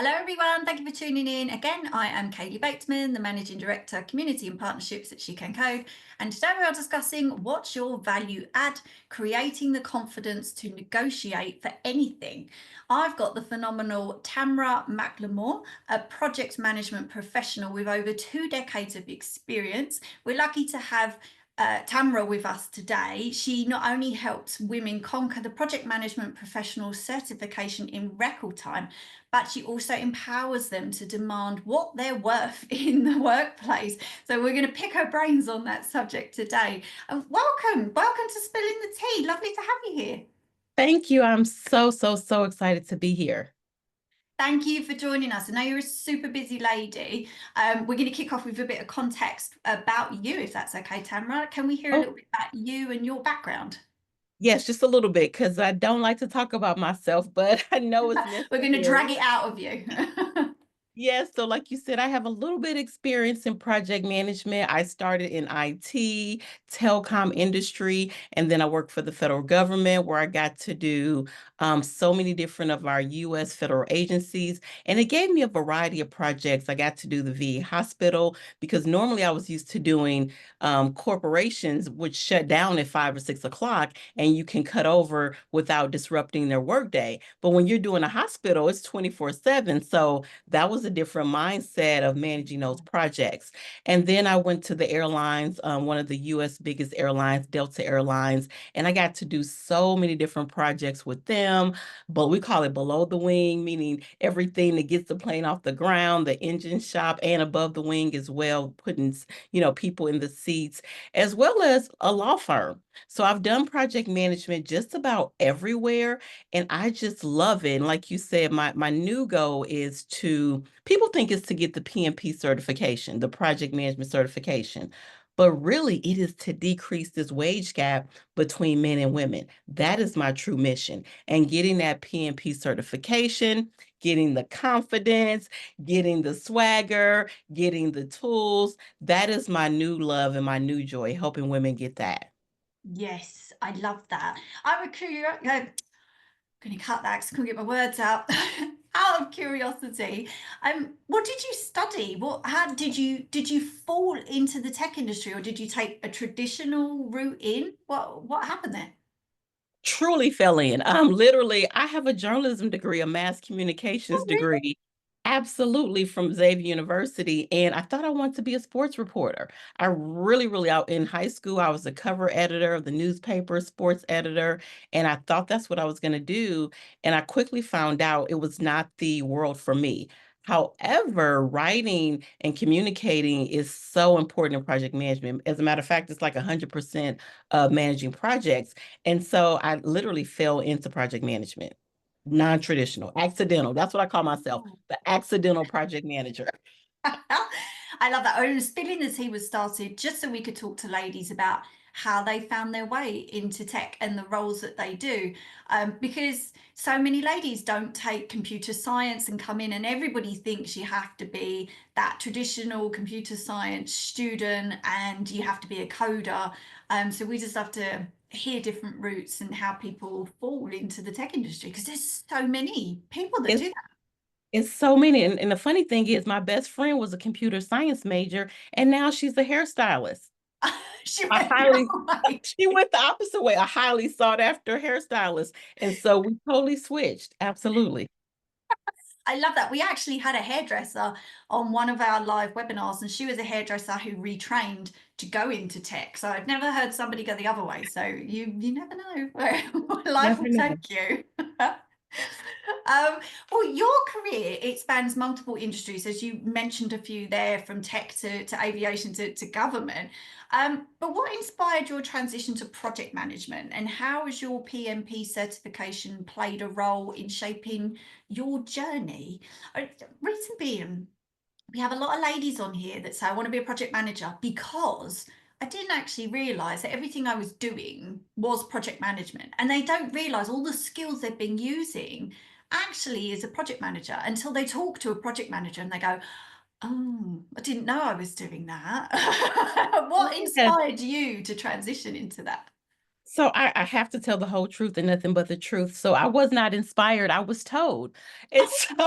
Hello everyone, thank you for tuning in. Again, I am Kayleigh Bateman, the Managing Director, Community and Partnerships at She Can Code. And today we are discussing what's your value add, creating the confidence to negotiate for anything. I've got the phenomenal Tamara McLemore, a project management professional with over 2 decades of experience. We're lucky to have Tamara with us today. She not only helps women conquer the project management professional certification in record time, but she also empowers them to demand what they're worth in the workplace. So we're going to pick her brains on that subject today. And welcome to Spilling the Tea. Lovely to have you here. Thank you. I'm so excited to be here. Thank you for joining us. I know you're a super busy lady. We're going to kick off with a bit of context about you, if that's okay, Tamara. Can we hear a Oh, little bit about you and your background? yes, just a little bit because I don't like to talk about myself, but I know it's We're going to drag necessary. it out of you. Yes, so like you said, I have a little bit experience in project management. I started in IT, telecom industry, and then I worked for the federal government where I got to do so many different of our U.S. federal agencies. And it gave me a variety of projects. I got to do the VA hospital because normally I was used to doing corporations which shut down at 5 or 6 o'clock and you can cut over without disrupting their workday. But when you're doing a hospital, it's 24/7. So that was a different mindset of managing those projects. And then I went to the airlines, one of the US biggest airlines, Delta Airlines, and I got to do so many different projects with them. But we call it below the wing, meaning everything that gets the plane off the ground, the engine shop, and above the wing as well, putting, people in the seats, as well as a law firm. So I've done project management just about everywhere, and I just love it. And like you said, my new goal is to people think it's to get the PMP certification, the project management certification. But really, it is to decrease this wage gap between men and women. That is my true mission. And getting that PMP certification, getting the confidence, getting the swagger, getting the tools, that is my new love and my new joy, helping women get that. Yes, I love that. I would going to cut that because I couldn't get my words out. Out of curiosity, what did you study? How did you fall into the tech industry, or did you take a traditional route in? What happened there? Truly fell in. Literally, I have a journalism degree, a mass communications Oh, really? degree, absolutely from Xavier University, and I thought I wanted to be a sports reporter. I really out in high school, I was a cover editor of the newspaper, sports editor, and I thought that's what I was going to do. And I quickly found out it was not the world for me. However, writing and communicating is so important in project management. As a matter of fact, it's like 100% of managing projects. And so I literally fell into project management, non-traditional, accidental. That's what I call myself, Oh. the accidental project manager. I love that. Oh, Spilling the Tea was started just so we could talk to ladies about how they found their way into tech and the roles that they do. Because so many ladies don't take computer science and come in, and everybody thinks you have to be that traditional computer science student and you have to be a coder. So we just have to hear different routes and how people fall into the tech industry, because there's so many people that It's do that. it's so many. And the funny thing is my best friend was a computer science major and now she's a hairstylist. She A went the highly other way. she went the opposite way, a highly sought after hairstylist. And so we totally switched. Absolutely. I love that. We actually had a hairdresser on one of our live webinars, and she was a hairdresser who retrained to go into tech. So I've never heard somebody go the other way. So you never know where life Never will know. take you. Well, your career, it spans multiple industries, as you mentioned a few there, from tech to aviation to government. But what inspired your transition to project management, and how has your PMP certification played a role in shaping your journey? Reason being, we have a lot of ladies on here that say, I want to be a project manager because I didn't actually realize that everything I was doing was project management. And they don't realize all the skills they've been using actually as a project manager until they talk to a project manager and they go, oh, I didn't know I was doing that. What Yes. inspired you to transition into that? So I have to tell the whole truth and nothing but the truth. So I was not inspired. I was told. And so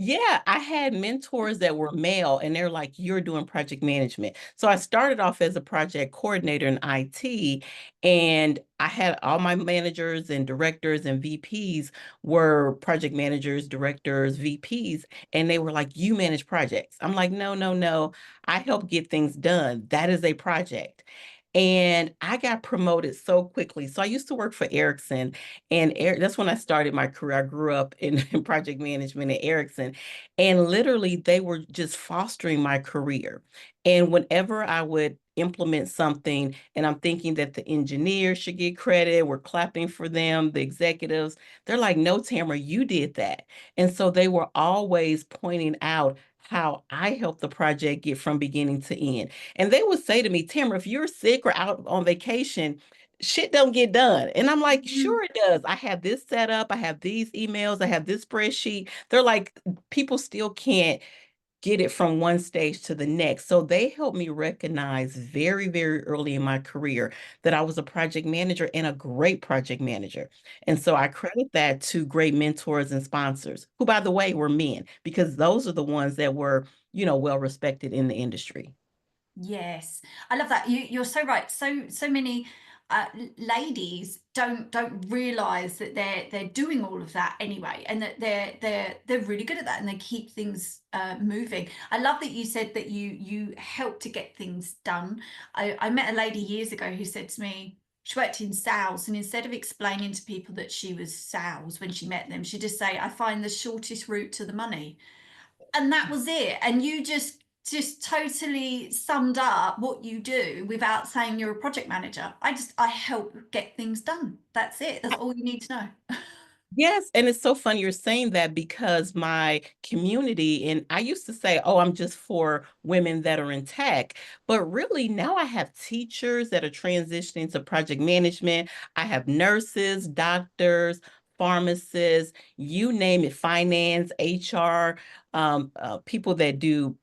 Yeah, I had mentors that were male and they're like, you're doing project management. So I started off as a project coordinator in IT, and I had all my managers and directors and VPs were project managers, directors, VPs, and they were like, you manage projects. I'm like, no, no, no. I help get things done. That is a project. And I got promoted so quickly. So I used to work for Ericsson, and that's when I started my career. I grew up in, in project management at Ericsson, and literally they were just fostering my career. And whenever I would implement something, and I'm thinking that the engineers should get credit, we're clapping for them, the executives, they're like, no, Tamara, you did that. And so they were always pointing out how I helped the project get from beginning to end. And they would say to me, Tamara, if you're sick or out on vacation, shit don't get done. And I'm like, Mhm. sure it does. I have this set up, I have these emails, I have this spreadsheet. They're like, people still can't get it from one stage to the next. So they helped me recognize very, very early in my career that I was a project manager and a great project manager. And so I credit that to great mentors and sponsors, who, by the way, were men, because those are the ones that were, well respected in the industry. Yes, I love that. You're so right. So many ladies don't realize that they're doing all of that anyway, and that they're really good at that, and they keep things moving. I love that you said that you help to get things done. I met a lady years ago who said to me, she worked in sales, and instead of explaining to people that she was sales when she met them, she'd just say, I find the shortest route to the money. And that was it. And you just totally summed up what you do without saying you're a project manager. I help get things done. That's it. That's all you need to know. Yes, and it's so funny you're saying that because my community, and I used to say, oh, I'm just for women that are in tech, but really now I have teachers that are transitioning to project management. I have nurses, doctors, pharmacists, you name it, finance, HR, people that do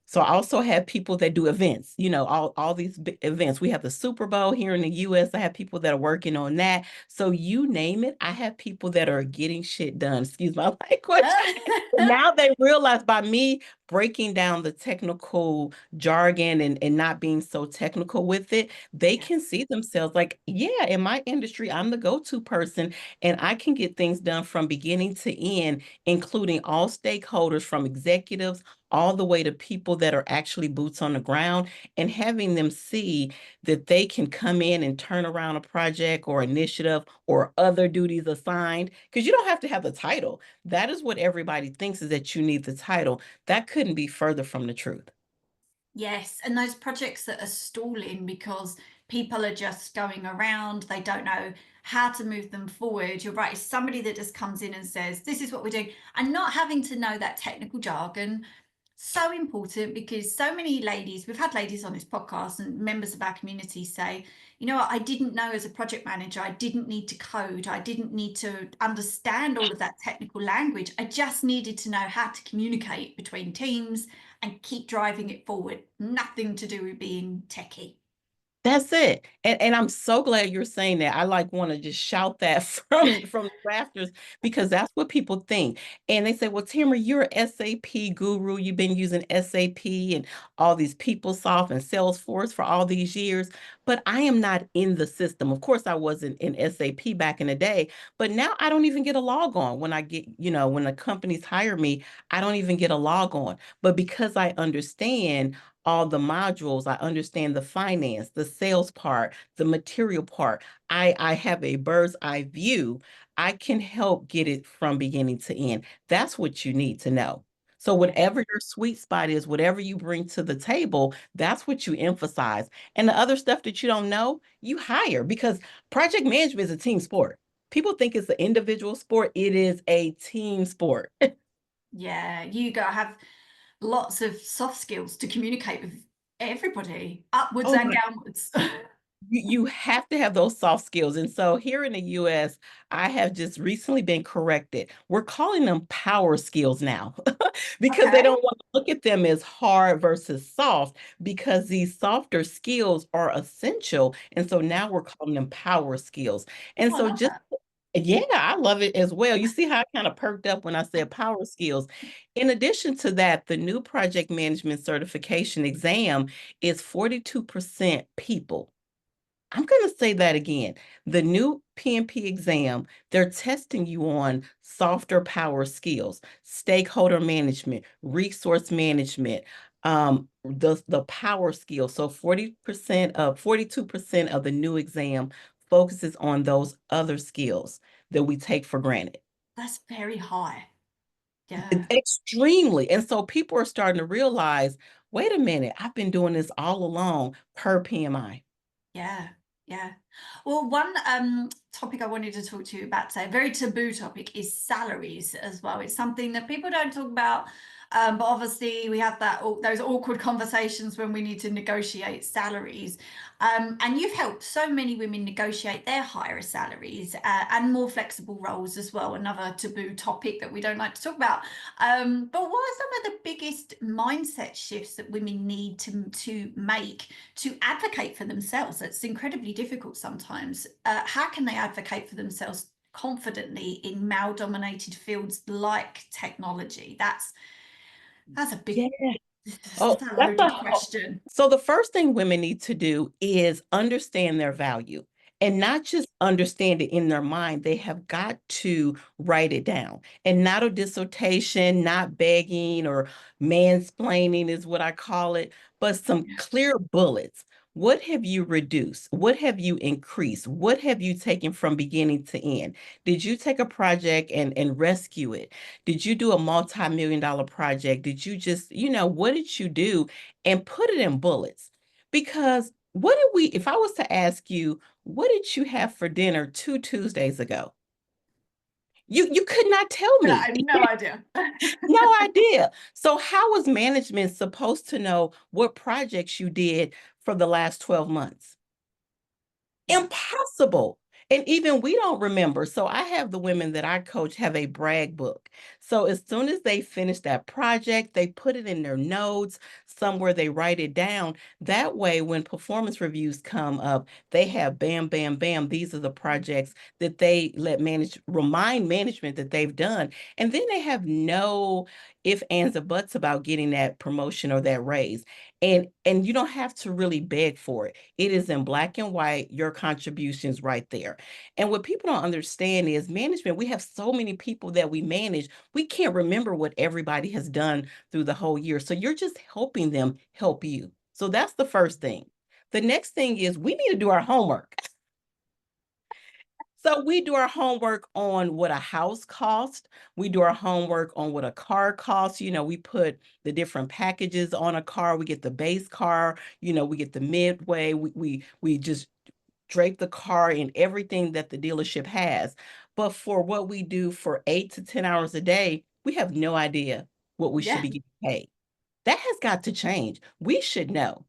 so I also have people that do events, all these big events. We have the Super Bowl here in the US. I have people that are working on that. So you name it, I have people that are getting shit done. Excuse my language. Now they realize by me breaking down the technical jargon and not being so technical with it, they Yeah. can see themselves like, yeah, in my industry, I'm the go-to person and I can get things done from beginning to end, including all stakeholders from executives all the way to people that are actually boots on the ground, and having them see that they can come in and turn around a project or initiative or other duties assigned, because you don't have to have the title. That is what everybody thinks, is that you need the title. That couldn't be further from the truth. Yes, and those projects that are stalling because people are just going around, they don't know how to move them forward. You're right, it's somebody that just comes in and says, this is what we're doing, and not having to know that technical jargon. So important, because so many ladies, we've had ladies on this podcast and members of our community say, you know what, I didn't know as a project manager, I didn't need to code, I didn't need to understand all of that technical language. I just needed to know how to communicate between teams and keep driving it forward. Nothing to do with being techie. That's it. And I'm so glad you're saying that. I like want to just shout that from the rafters, because that's what people think. And they say, well, Tamara, you're an SAP guru. You've been using SAP and all these PeopleSoft and Salesforce for all these years. But I am not in the system. Of course, I wasn't in SAP back in the day, but now I don't even get a log on when I get, when the companies hire me, I don't even get a log on. But because I understand all the modules. I understand the finance, the sales part, the material part. I have a bird's eye view. I can help get it from beginning to end. That's what you need to know. So Yeah. whatever your sweet spot is, whatever you bring to the table, that's what you emphasize. And the other stuff that you don't know, you hire, because project management is a team sport. People think it's an individual sport. It is a team sport. Yeah, you got to have lots of soft skills to communicate with everybody, upwards Oh and my, downwards. you have to have those soft skills. And so here in the US, I have just recently been corrected. We're calling them power skills now because they Okay. don't want to look at them as hard versus soft, because these softer skills are essential. And so now we're calling them power skills. And Oh, I so love just that. Yeah, I love it as well. You see how I kind of perked up when I said power skills. In addition to that, the new project management certification exam is 42% people. I'm going to say that again. The new PMP exam, they're testing you on softer power skills, stakeholder management, resource management, the power skills. So 42% of the new exam focuses on those other skills that we take for granted. That's very high. Yeah. Extremely. And so people are starting to realize, wait a minute, I've been doing this all along per PMI. Yeah, yeah. Well, one topic I wanted to talk to you about today, a very taboo topic, is salaries as well. It's something that people don't talk about, but obviously we have those awkward conversations when we need to negotiate salaries. And you've helped so many women negotiate their higher salaries and more flexible roles as well. Another taboo topic that we don't like to talk about. But what are some of the biggest mindset shifts that women need to make to advocate for themselves? It's incredibly difficult sometimes. How can they advocate for themselves confidently in male-dominated fields like technology? That's a big, Yeah. that's Oh, a that's loaded question. so the first thing women need to do is understand their value and not just understand it in their mind. They have got to write it down, and not a dissertation, not begging or mansplaining is what I call it, but some Yeah. clear bullets. What have you reduced? What have you increased? What have you taken from beginning to end? Did you take a project and rescue it? Did you do a multi-million dollar project? Did you just, what did you do? And put it in bullets. Because if I was to ask you, what did you have for dinner 2 Tuesdays ago? You could not tell Yeah, me. I have no idea. No idea. So how was management supposed to know what projects you did for the last 12 months? Yeah. Impossible. And even we don't remember. So I have the women that I coach have a brag book. So as soon as they finish that project, they put it in their notes, somewhere they write it down. That way, when performance reviews come up, they have bam, bam, bam. These are the projects that they remind management that they've done. And then they have no if, ands, or buts about getting that promotion or that raise. And you don't have to really beg for it. It is in black and white, your contributions right there. And what people don't understand is management, we have so many people that we manage, we can't remember what everybody has done through the whole year. So you're just helping them help you. So that's the first thing. The next thing is we need to do our homework. So we do our homework on what a house costs. We do our homework on what a car costs. We put the different packages on a car. We get the base car, we get the midway. We just drape the car in everything that the dealership has. But for what we do for 8 to 10 hours a day, we have no idea what we should Yeah. be getting paid. That has got to change. We should know.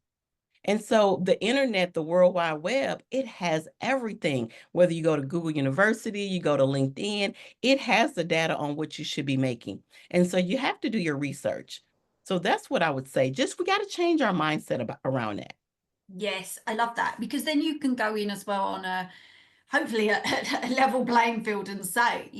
And so the internet, the World Wide Web, it has everything. Whether you go to Google University, you go to LinkedIn, it has the data on what you should be making. And so you have to do your research. So that's what I would say. Just we got to change our mindset around that. Yes, I love that, because then you can go in as well on a hopefully a level playing field and say,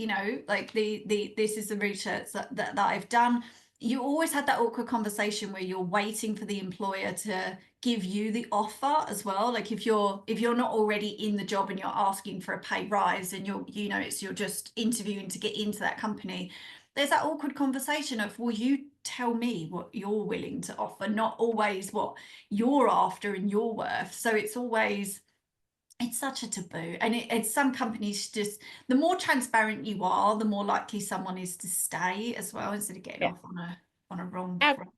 like the this is the research that I've done. You always had that awkward conversation where you're waiting for the employer to give you the offer as well. Like if you're not already in the job and you're asking for a pay rise, and you're just interviewing to get into that company, there's that awkward conversation of, well, you tell me what you're willing to offer, not always what you're after and your worth. So it's such a taboo, and it's some companies, just the more transparent you are, the more likely someone is to stay as well, instead of getting Yeah. off on a wrong Ab- front.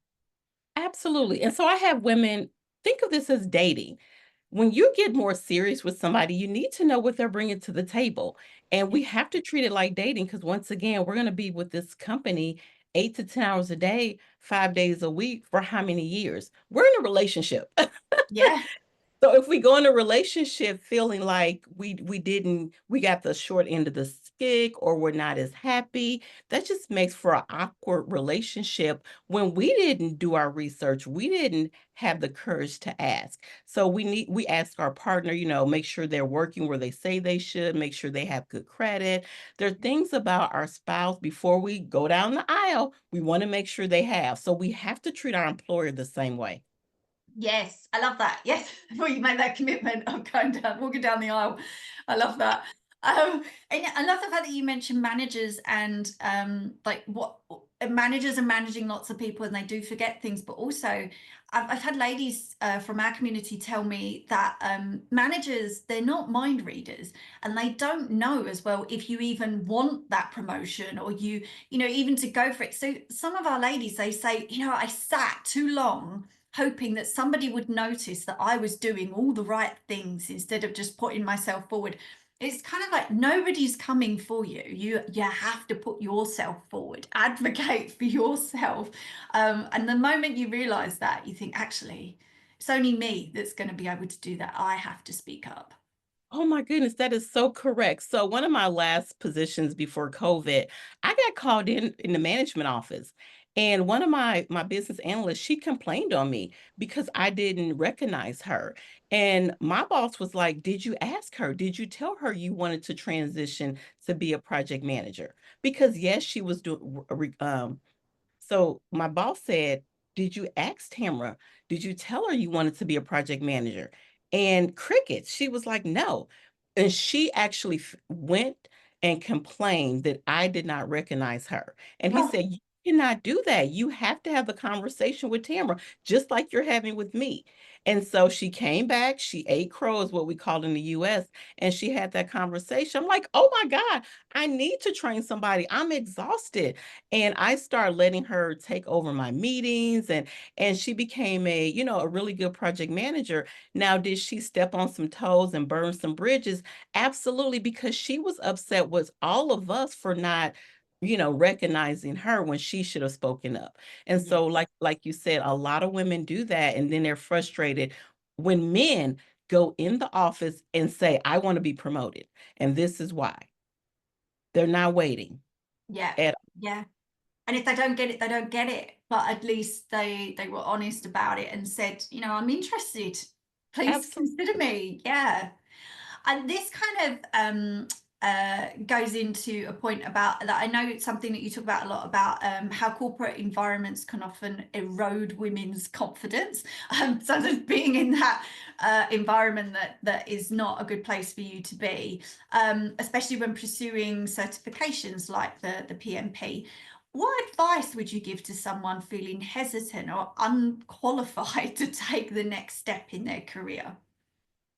Absolutely. And so I have women think of this as dating. When you get more serious with somebody, you need to know what they're bringing to the table. And Yeah. we have to treat it like dating because, once again, we're going to be with this company 8 to 10 hours a day, 5 days a week for how many years? We're in a relationship. Yeah. So if we go in a relationship feeling like we got the short end of the enthusiastic or we're not as happy. That just makes for an awkward relationship when we didn't do our research. We didn't have the courage to ask. So we ask our partner, make sure they're working where they say they should, make sure they have good credit. There are things about our spouse before we go down the aisle, we want to make sure they have. So we have to treat our employer the same way. Yes, I love that. Yes, before you make that commitment of walking down the aisle. I love that. And yeah, I love the fact that you mentioned managers and like what managers are managing lots of people and they do forget things, but also I've had ladies from our community tell me that managers, they're not mind readers and they don't know as well if you even want that promotion or even to go for it. So some of our ladies, they say, I sat too long hoping that somebody would notice that I was doing all the right things instead of just putting myself forward. It's kind of like nobody's coming for you. You have to put yourself forward, advocate for yourself. And the moment you realize that, you think, actually, it's only me that's going to be able to do that. I have to speak up. Oh my goodness, that is so correct. So one of my last positions before COVID, I got called in the management office. And one of my business analysts, she complained on me because I didn't recognize her. And my boss was like, "Did you ask her? Did you tell her you wanted to transition to be a project manager?" Because yes, she was doing so my boss said, "Did you ask Tamara? Did you tell her you wanted to be a project manager?" And crickets. She was like, "No." And she actually went and complained that I did not recognize her. And he Oh, said, "You cannot do that. You have to have the conversation with Tamara, just like you're having with me." And so she came back. She ate crow, is what we call in the US. And she had that conversation. I'm like, "Oh my God, I need to train somebody. I'm exhausted." And I started letting her take over my meetings and she became a really good project manager. Now, did she step on some toes and burn some bridges? Absolutely, because she was upset with all of us for not recognizing her when she should have spoken up. And so yes. like you said, a lot of women do that and then they're frustrated when men go in the office and say, "I want to be promoted." And this is why. They're not waiting Yeah. at Yeah. And if they don't get it, they don't get it. But at least they were honest about it and said, I'm interested. Please absolutely. consider me. Yeah. And this kind of goes into a point about that. I know it's something that you talk about a lot about how corporate environments can often erode women's confidence. Sometimes being in that environment that is not a good place for you to be, especially when pursuing certifications like the PMP. What advice would you give to someone feeling hesitant or unqualified to take the next step in their career?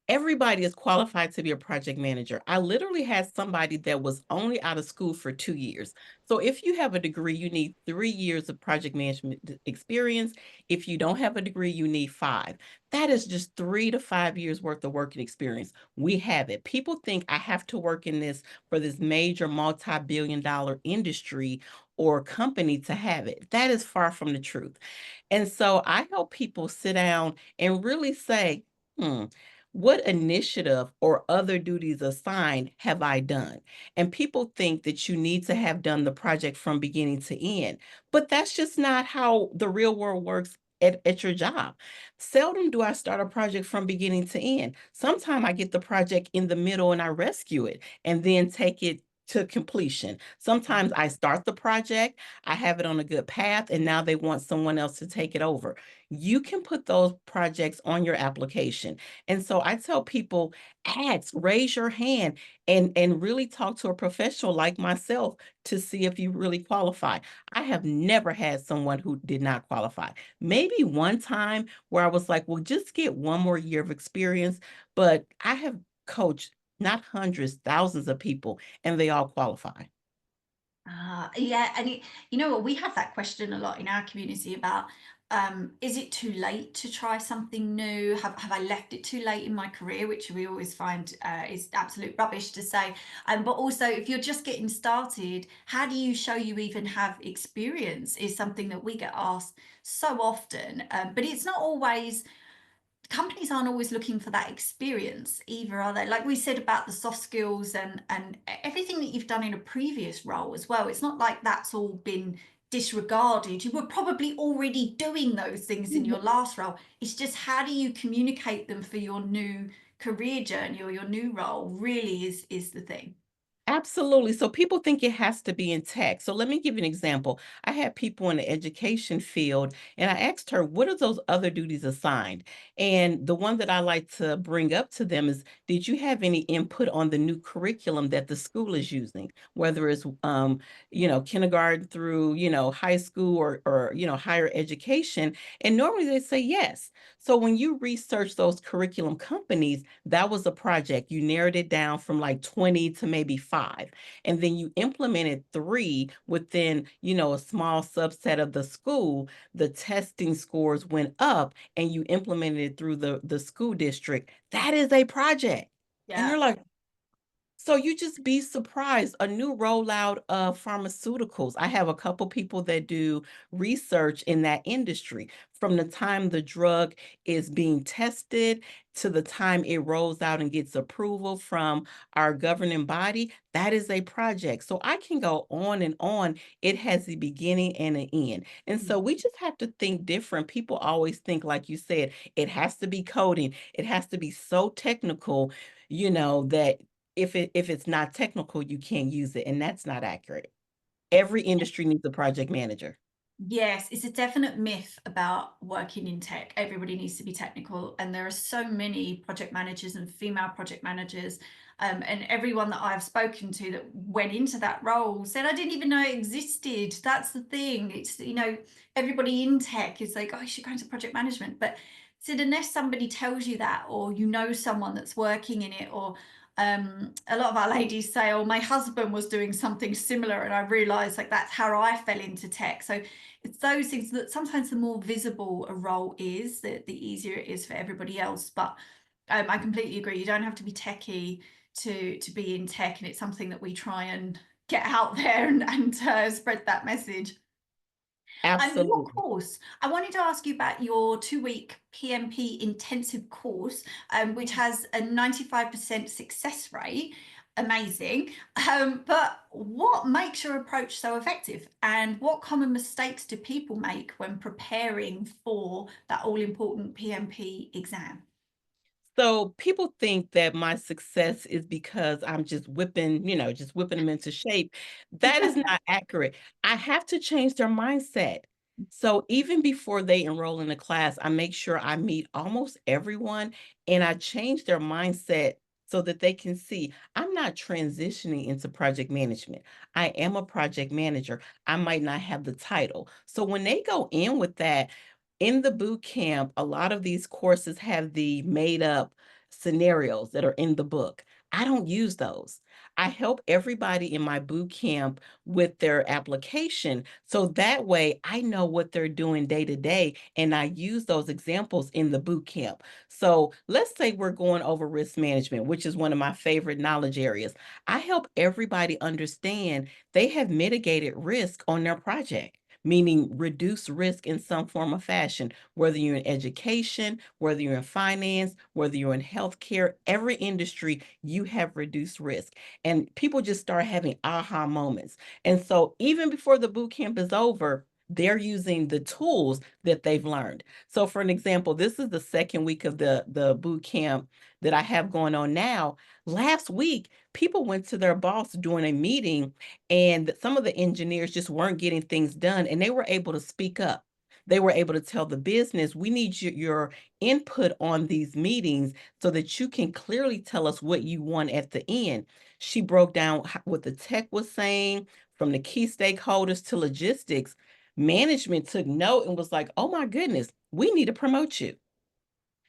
Everybody is qualified to be a project manager. I literally had somebody that was only out of school for 2 years. So if you have a degree, you need 3 years of project management experience. If you don't have a degree, you need 5. That is just 3 to 5 years worth of working experience. We have it. People think I have to work in this for this major multi-billion dollar industry or company to have it. That is far from the truth. And so I help people sit down and really say, "Hmm, what initiative or other duties assigned have I done?" And people think that you need to have done the project from beginning to end, but that's just not how the real world works at your job. Seldom do I start a project from beginning to end. Sometimes I get the project in the middle and I rescue it and then take it to completion. Sometimes I start the project, I have it on a good path, and now they want someone else to take it over. You can put those projects on your application. And so I tell people, ask, raise your hand and really talk to a professional like myself to see if you really qualify. I have never had someone who did not qualify. Maybe one time where I was like, "Well, just get one more year of experience," but I have coached not hundreds, thousands of people, and they all qualify. Yeah, and you know what, we have that question a lot in our community about is it too late to try something new? Have I left it too late in my career? Which we always find is absolute rubbish to say. But also, if you're just getting started, how do you show you even have experience? Is something that we get asked so often. But it's not always companies aren't always looking for that experience either, are they? Like we said about the soft skills and everything that you've done in a previous role as well. It's not like that's all been disregarded. You were probably already doing those things in your last role. It's just how do you communicate them for your new career journey or your new role really is the thing. Absolutely. So people think it has to be in tech. So let me give you an example. I had people in the education field and I asked her, what are those other duties assigned? And the one that I like to bring up to them is, did you have any input on the new curriculum that the school is using, whether it's, kindergarten through, high school or higher education? And normally they say yes. So when you research those curriculum companies, that was a project. You narrowed it down from like 20 to maybe 5. And then you implemented 3 within, a small subset of the school. The testing scores went up and you implemented it through the school district. That is a project. And Yeah. they're like, so you just be surprised. A new rollout of pharmaceuticals. I have a couple people that do research in that industry. From the time the drug is being tested to the time it rolls out and gets approval from our governing body, that is a project. So I can go on and on. It has a beginning and an end. And so we just have to think different. People always think, like you said, it has to be coding, it has to be so technical, that if it's not technical, you can't use it, and that's not accurate. Every industry needs a project manager. Yes, it's a definite myth about working in tech. Everybody needs to be technical, and there are so many project managers and female project managers. And everyone that I've spoken to that went into that role said, I didn't even know it existed. That's the thing. It's, everybody in tech is like, oh, you should go into project management. But said, unless somebody tells you that, or someone that's working in it, or a lot of our ladies say, oh, my husband was doing something similar, and I realized like that's how I fell into tech. So it's those things that sometimes the more visible a role is, the easier it is for everybody else. But I completely agree. You don't have to be techie to be in tech, and it's something that we try and get out there and spread that message. Your Absolutely. course, I wanted to ask you about your 2-week PMP intensive course, which has a 95% success rate. Amazing. But what makes your approach so effective? And what common mistakes do people make when preparing for that all important PMP exam? So people think that my success is because I'm just whipping them into shape. That is not accurate. I have to change their mindset. So even before they enroll in the class, I make sure I meet almost everyone and I change their mindset so that they can see I'm not transitioning into project management. I am a project manager. I might not have the title. So when they go in with that, in the boot camp, a lot of these courses have the made up scenarios that are in the book. I don't use those. I help everybody in my boot camp with their application. So that way I know what they're doing day to day. And I use those examples in the boot camp. So let's say we're going over risk management, which is one of my favorite knowledge areas. I help everybody understand they have mitigated risk on their project, meaning reduce risk in some form or fashion, whether you're in education, whether you're in finance, whether you're in healthcare, every industry, you have reduced risk. And people just start having aha moments. And so even before the boot camp is over, they're using the tools that they've learned. So for an example, this is the second week of the boot camp that I have going on now. Last week, people went to their boss during a meeting and some of the engineers just weren't getting things done and they were able to speak up. They were able to tell the business, we need your input on these meetings so that you can clearly tell us what you want at the end. She broke down what the tech was saying from the key stakeholders to logistics. Management took note and was like, oh my goodness, we need to promote you.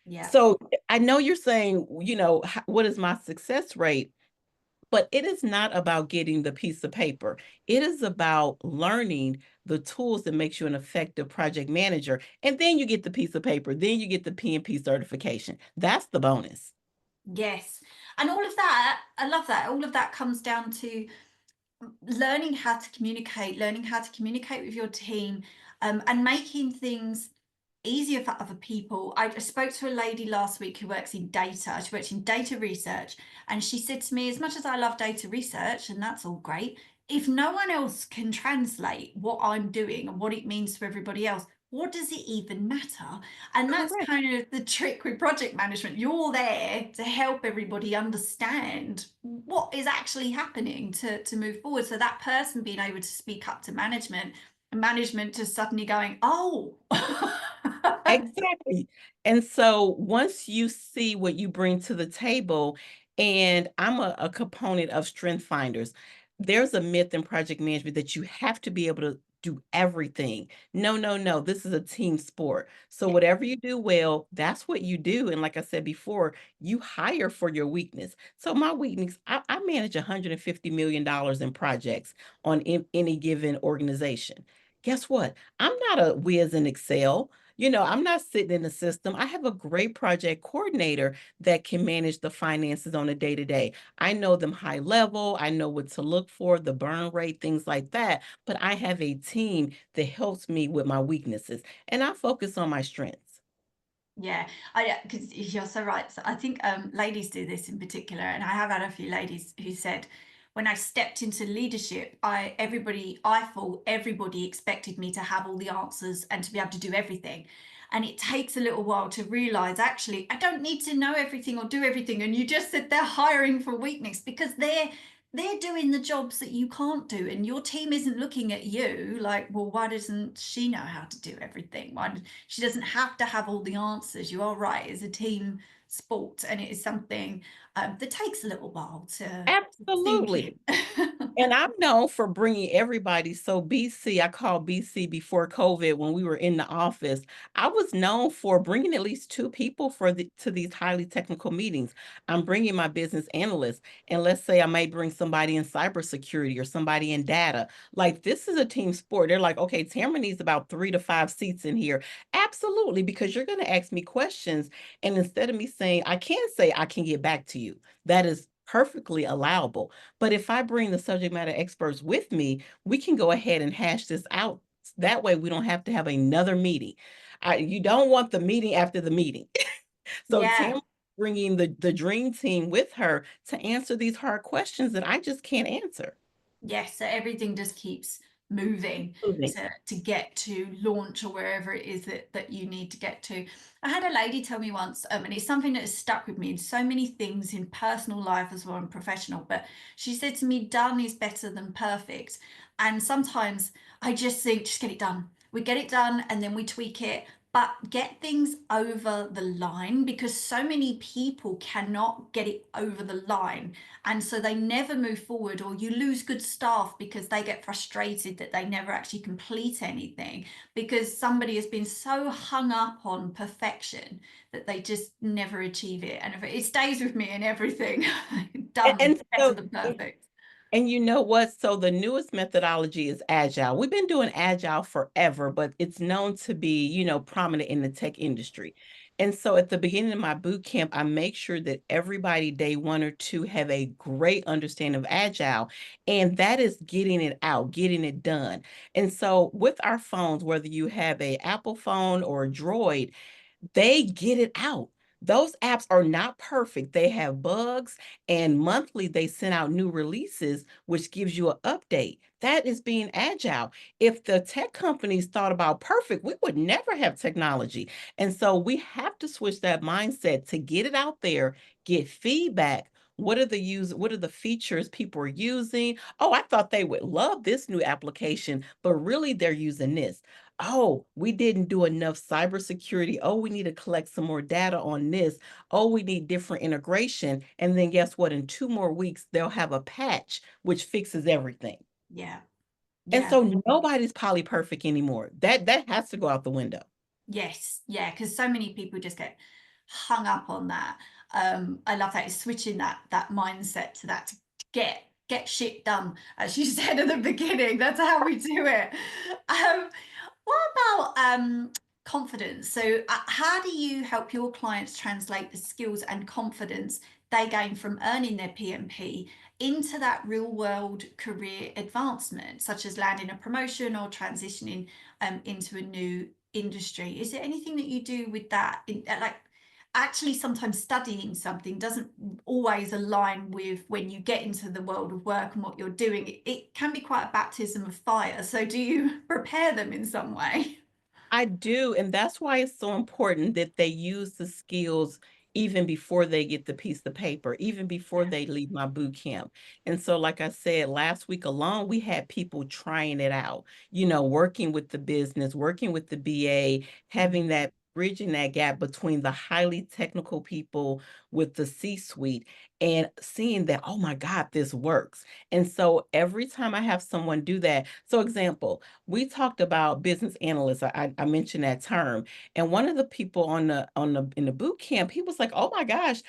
Yeah. So I know you're saying, what is my success rate? But it is not about getting the piece of paper. It is about learning the tools that makes you an effective project manager. And then you get the piece of paper. Then you get the PMP certification. That's the bonus. Yes. And all of that, I love that. All of that comes down to learning how to communicate with your team, and making things easier for other people. I spoke to a lady last week who works in data. She works in data research, and she said to me, as much as I love data research, and that's all great, if no one else can translate what I'm doing and what it means for everybody else, what does it even matter? And that's Correct. kind of the trick with project management. You're there to help everybody understand what is actually happening to move forward. So that person being able to speak up to management, and management just suddenly going, oh, Exactly. And so once you see what you bring to the table, and I'm a component of strength finders, there's a myth in project management that you have to be able to do everything. No, no, no. This is a team sport. So yeah, whatever you do well, that's what you do. And like I said before, you hire for your weakness. So my weakness, I manage $150 million in projects on any given organization. Guess what? I'm not a whiz in Excel. I'm not sitting in the system. I have a great project coordinator that can manage the finances on a day to day. I know them high level. I know what to look for, the burn rate, things like that. But I have a team that helps me with my weaknesses and I focus on my strengths. yeah, I because you're so right. So I think ladies do this in particular, and I have had a few ladies who said, when I stepped into leadership, I thought everybody expected me to have all the answers and to be able to do everything. And it takes a little while to realize actually I don't need to know everything or do everything. And you just said they're hiring for weakness because they're doing the jobs that you can't do, and your team isn't looking at you like, well, why doesn't she know how to do everything? She doesn't have to have all the answers. You are right, it's a team sport, and it is something that takes a little while to sink Absolutely. in. And I'm known for bringing everybody. So BC, I call BC before COVID when we were in the office. I was known for bringing at least two people to these highly technical meetings. I'm bringing my business analyst, and let's say I may bring somebody in cybersecurity or somebody in data. Like this is a team sport. They're like, okay, Tamara needs about 3 to 5 seats in here. Absolutely, because you're going to ask me questions, and instead of me saying I can't say I can get back to you, that is perfectly allowable. But if I bring the subject matter experts with me, we can go ahead and hash this out. That way, we don't have to have another meeting. You don't want the meeting after the meeting. So Yeah. Tam bringing the dream team with her to answer these hard questions that I just can't answer. Yes, so everything just keeps moving Absolutely. to get to launch or wherever it is that you need to get to. I had a lady tell me once, and it's something that has stuck with me in so many things in personal life as well and professional, but she said to me, done is better than perfect. And sometimes I just think, just get it done. We get it done and then we tweak it, but get things over the line, because so many people cannot get it over the line, and so they never move forward, or you lose good staff because they get frustrated that they never actually complete anything because somebody has been so hung up on perfection that they just never achieve it. And if it stays with me in everything. Done And better so than perfect. And you know what? So the newest methodology is agile. We've been doing agile forever, but it's known to be, prominent in the tech industry. And so at the beginning of my boot camp, I make sure that everybody day 1 or 2 have a great understanding of agile. And that is getting it out, getting it done. And so with our phones, whether you have a Apple phone or a Droid, they get it out. Those apps are not perfect. They have bugs, and monthly they send out new releases, which gives you an update. That is being agile. If the tech companies thought about perfect, we would never have technology. And so we have to switch that mindset to get it out there, get feedback. What are the features people are using? Oh, I thought they would love this new application, but really they're using this. Oh, we didn't do enough cybersecurity. Oh, we need to collect some more data on this. Oh, we need different integration. And then guess what? In 2 more weeks, they'll have a patch which fixes everything. Yeah. And Yeah. so nobody's poly perfect anymore. That has to go out the window. Yes, yeah, because so many people just get hung up on that. I love that, is switching that mindset to that, to get shit done, as you said at the beginning. That's how we do it. What about confidence? So, how do you help your clients translate the skills and confidence they gain from earning their PMP into that real world career advancement, such as landing a promotion or transitioning into a new industry. Is there anything that you do with that? Like actually sometimes studying something doesn't always align with when you get into the world of work and what you're doing. It can be quite a baptism of fire. So do you prepare them in some way? I do, and that's why it's so important that they use the skills even before they get the piece of paper, even before Yeah. they leave my boot camp. And so, like I said, last week alone, we had people trying it out, working with the business, working with the BA, having Mm. that bridging that gap between the highly technical people with the C-suite and seeing that, oh my God, this works. And so every time I have someone do that, so example, we talked about business analysts. I mentioned that term, and one of the people on the in the boot camp, he was like, "Oh my gosh,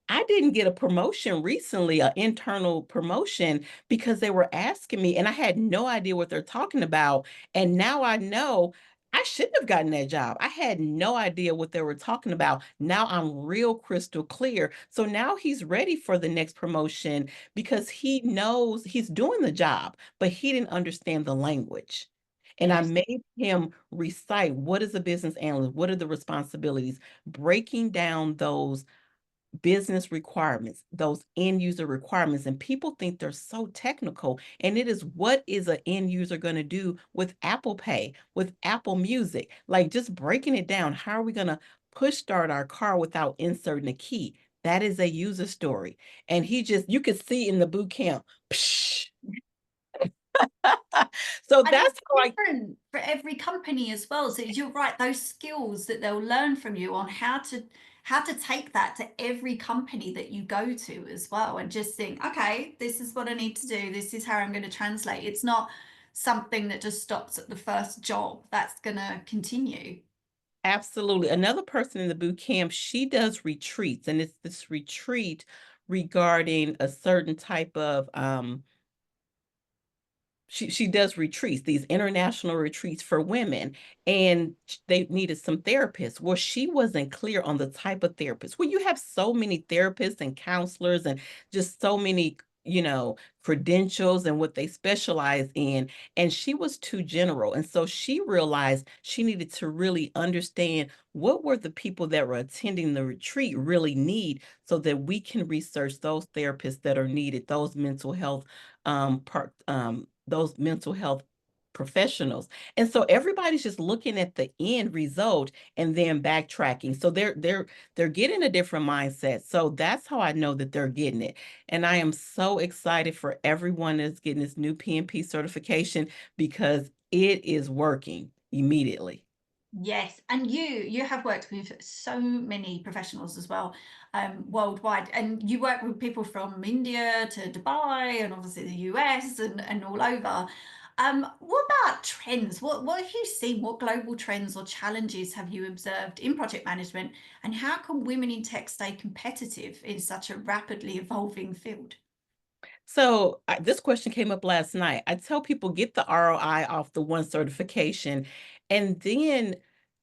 I didn't get a promotion recently, an internal promotion, because they were asking me, and I had no idea what they're talking about. And now I know I shouldn't have gotten that job. I had no idea what they were talking about. Now I'm real crystal clear. So now he's ready for the next promotion because he knows he's doing the job, but he didn't understand the language. And I Yes. made him recite what is a business analyst, what are the responsibilities, breaking down those business requirements, those end user requirements. And people think they're so technical. And it is, what is an end user going to do with Apple Pay, with Apple Music? Like, just breaking it down. How are we going to push start our car without inserting a key? That is a user story. And you could see in the boot camp, psh. So And it's that's how I different for every company as well. So you're right, those skills that they'll learn from you on how to take that to every company that you go to as well, and just think, okay, this is what I need to do. This is how I'm going to translate. It's not something that just stops at the first job. That's going to continue. absolutely. Another person in the boot camp, she does retreats, and it's this retreat regarding a certain type of she does retreats, these international retreats for women, and they needed some therapists. Well, she wasn't clear on the type of therapist. Well, you have so many therapists and counselors and just so many, credentials and what they specialize in, and she was too general. And so she realized she needed to really understand what were the people that were attending the retreat really need, so that we can research those therapists that are needed, those mental health professionals. And so everybody's just looking at the end result and then backtracking. So they're getting a different mindset. So that's how I know that they're getting it. And I am so excited for everyone that's getting this new PMP certification because it is working immediately. Yes, and you have worked with so many professionals as well, worldwide, and you work with people from India to Dubai and obviously the US and all over. What about trends? What have you seen? What global trends or challenges have you observed in project management, and how can women in tech stay competitive in such a rapidly evolving field? So this question came up last night. I tell people, get the ROI off the one certification and then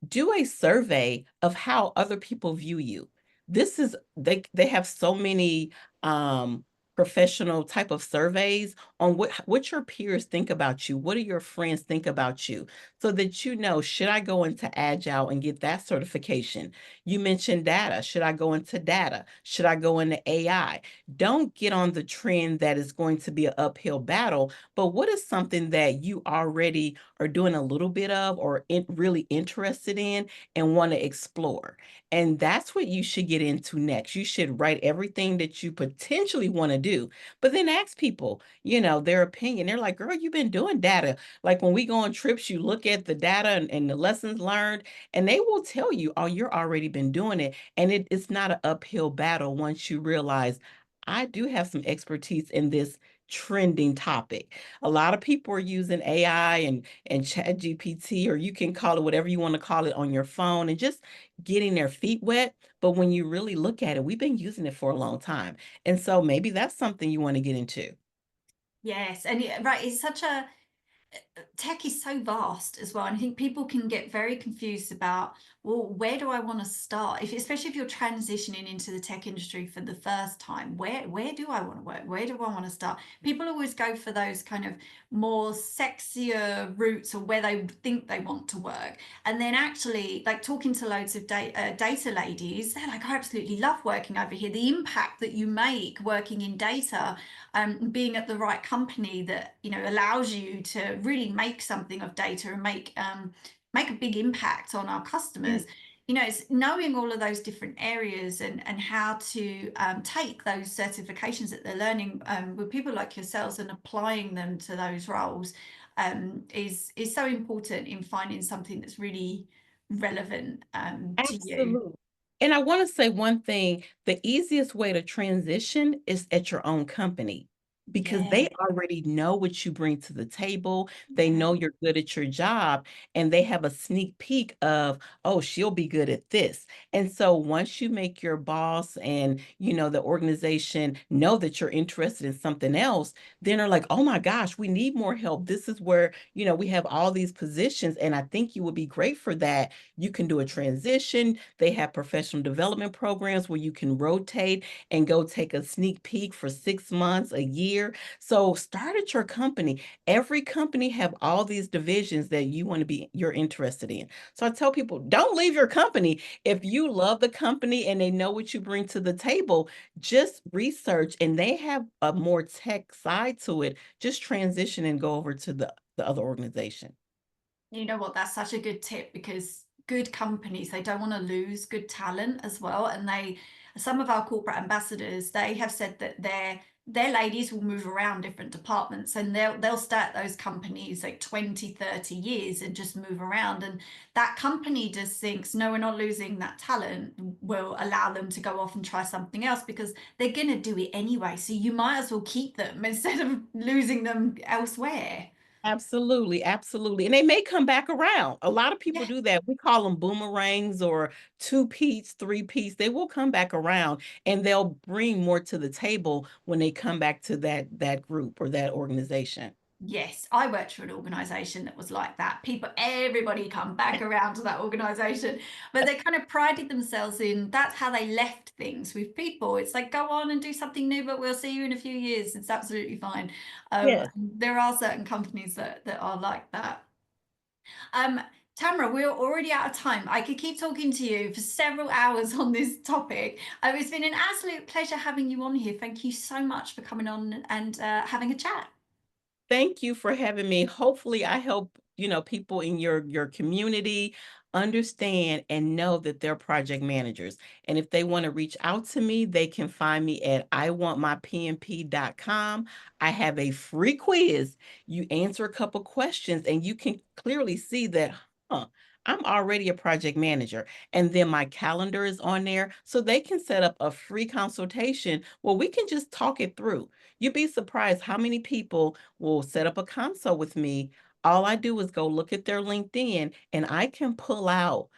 do a survey of how other people view you. This is they have so many um professional type of surveys on what your peers think about you, what do your friends think about you, so that should I go into agile and get that certification? You mentioned data. Should I go into data? Should I go into AI? Don't get on the trend that is going to be an uphill battle, but what is something that you already are doing a little bit of or really interested in and want to explore? And that's what you should get into next. You should write everything that you potentially want to do, but then ask people, their opinion. They're like, girl, you've been doing data. Like when we go on trips, you look at the data and the lessons learned, and they will tell you, oh, you're already been doing it. And it's not an uphill battle once you realize I do have some expertise in this trending topic. A lot of people are using AI and Chat GPT, or you can call it whatever you want to call it, on your phone and just getting their feet wet. But when you really look at it, we've been using it for a long time. And so maybe that's something you want to get into. Yes, and right, it's such a tech is so vast as well. And I think people can get very confused about well, where do I want to start? Especially if you're transitioning into the tech industry for the first time, where do I want to work? Where do I want to start? People always go for those kind of more sexier routes, or where they think they want to work. And then actually, like talking to loads of data ladies, they're like, I absolutely love working over here. The impact that you make working in data, being at the right company that, allows you to really make something of data and make a big impact on our Yeah. customers. It's knowing all of those different areas, and how to take those certifications that they're learning with people like yourselves and applying them to those roles, is so important in finding something that's really relevant to you. Absolutely. And I want to say one thing, the easiest way to transition is at your own company because Yeah, they already know what you bring to the table. They yeah. know you're good at your job and they have a sneak peek of, oh, she'll be good at this. And so once you make your boss and, the organization know that you're interested in something else, then they're like, oh my gosh, we need more help. This is where, we have all these positions and I think you would be great for that. You can do a transition. They have professional development programs where you can rotate and go take a sneak peek for 6 months, a year. So start at your company. Every company have all these divisions that you're interested in. So I tell people, don't leave your company. If you love the company and they know what you bring to the table, just research and they have a more tech side to it. Just transition and go over to the other organization. You know what? That's such a good tip, because good companies, they don't want to lose good talent as well. And some of our corporate ambassadors, they have said that their ladies will move around different departments, and they'll start those companies like 20, 30 years and just move around. And that company just thinks, no, we're not losing that talent. Will allow them to go off and try something else because they're going to do it anyway. So you might as well keep them instead of losing them elsewhere. Absolutely, absolutely, and they may come back around. A lot of people Yeah. do that. We call them boomerangs or two-piece, three-piece. They will come back around, and they'll bring more to the table when they come back to that group or that organization. Yes, I worked for an organisation that was like that. Everybody come back around to that organisation, but they kind of prided themselves in that's how they left things with people. It's like, go on and do something new, but we'll see you in a few years. It's absolutely fine. Yes. There are certain companies that are like that. Um, Tamara, we're already out of time. I could keep talking to you for several hours on this topic. It's been an absolute pleasure having you on here. Thank you so much for coming on and having a chat. Thank you for having me. Hopefully, I help, people in your community understand and know that they're project managers. And if they want to reach out to me, they can find me at iwantmypmp.com. I have a free quiz. You answer a couple questions and you can clearly see that, huh, I'm already a project manager. And then my calendar is on there so they can set up a free consultation where we can just talk it through. You'd be surprised how many people will set up a consult with me. All I do is go look at their LinkedIn and I can pull out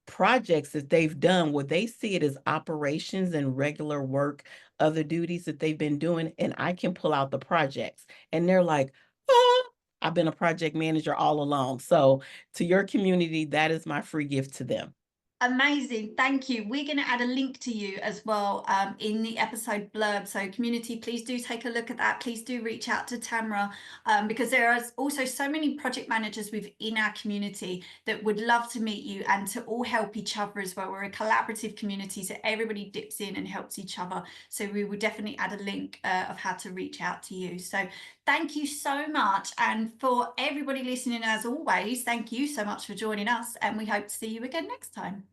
projects that they've done where they see it as operations and regular work, other duties that they've been doing, and I can pull out the projects. And they're like, oh, I've been a project manager all along. So to your community, that is my free gift to them. Amazing. Thank you. We're going to add a link to you as well in the episode blurb. So, community, please do take a look at that. Please do reach out to Tamara, because there are also so many project managers within our community that would love to meet you and to all help each other as well. We're a collaborative community, so everybody dips in and helps each other. So, we will definitely add a link of how to reach out to you. So, thank you so much. And for everybody listening, as always, thank you so much for joining us. And we hope to see you again next time.